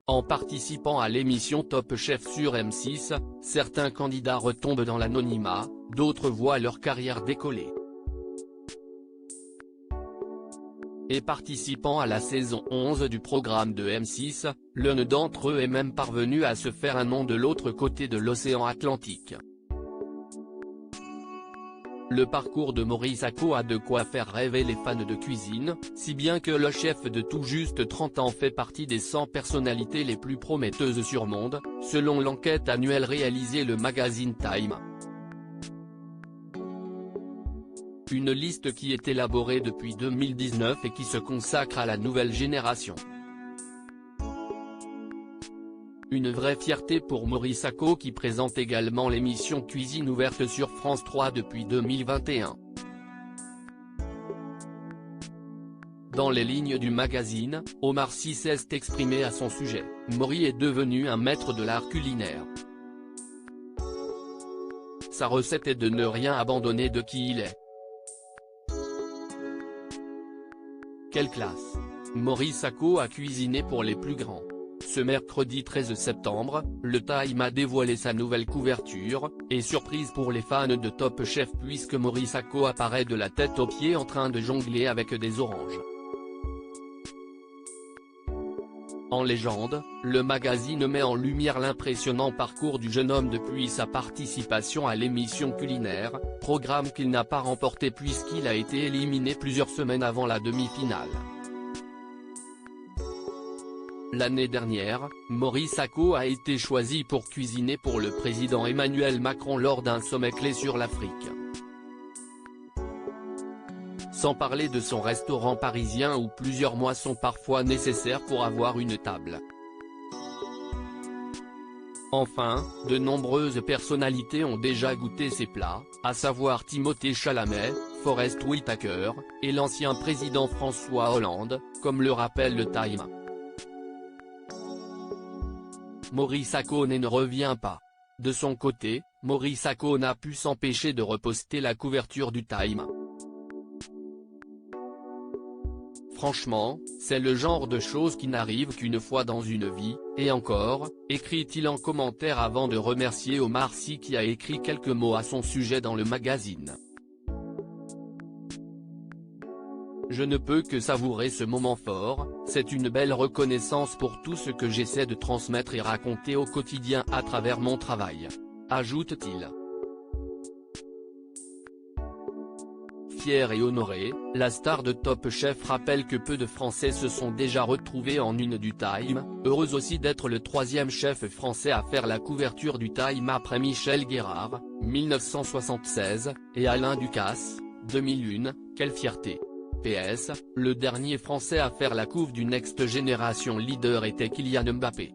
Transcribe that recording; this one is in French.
En participant à l'émission Top Chef sur M6, certains candidats retombent dans l'anonymat, d'autres voient leur carrière décoller. Et participant à la saison 11 du programme de M6, l'un d'entre eux est même parvenu à se faire un nom de l'autre côté de l'océan Atlantique. Le parcours de Maurice Ako a de quoi faire rêver les fans de cuisine, si bien que le chef de tout juste 30 ans fait partie des 100 personnalités les plus prometteuses sur Monde, selon l'enquête annuelle réalisée le magazine Time. Une liste qui est élaborée depuis 2019 et qui se consacre à la nouvelle génération. Une vraie fierté pour Maurice Ako qui présente également l'émission Cuisine ouverte sur France 3 depuis 2021. Dans les lignes du magazine, Omar Sy s'est exprimé à son sujet. Maurice est devenu un maître de l'art culinaire. Sa recette est de ne rien abandonner de qui il est. Quelle classe! Maurice Ako a cuisiné pour les plus grands. Ce mercredi 13 septembre, le Time a dévoilé sa nouvelle couverture, et surprise pour les fans de Top Chef puisque Maurice Ako apparaît de la tête aux pieds en train de jongler avec des oranges. En légende, le magazine met en lumière l'impressionnant parcours du jeune homme depuis sa participation à l'émission culinaire, programme qu'il n'a pas remporté puisqu'il a été éliminé plusieurs semaines avant la demi-finale. L'année dernière, Maurice Ako a été choisi pour cuisiner pour le président Emmanuel Macron lors d'un sommet clé sur l'Afrique. Sans parler de son restaurant parisien où plusieurs mois sont parfois nécessaires pour avoir une table. Enfin, de nombreuses personnalités ont déjà goûté ces plats, à savoir Timothée Chalamet, Forest Whitaker, et l'ancien président François Hollande, comme le rappelle le Time. Maurice Ako ne revient pas. De son côté, Maurice Ako n'a pu s'empêcher de reposter la couverture du Time. Franchement, c'est le genre de choses qui n'arrivent qu'une fois dans une vie, et encore, écrit-il en commentaire avant de remercier Omar Sy qui a écrit quelques mots à son sujet dans le magazine. Je ne peux que savourer ce moment fort, c'est une belle reconnaissance pour tout ce que j'essaie de transmettre et raconter au quotidien à travers mon travail. Ajoute-t-il. Fier et honoré, la star de Top Chef rappelle que peu de Français se sont déjà retrouvés en une du Time, heureuse aussi d'être le troisième chef français à faire la couverture du Time après Michel Guérard, 1976, et Alain Ducasse, 2001, quelle fierté. PS, le dernier Français à faire la couve du Next Generation Leader était Kylian Mbappé.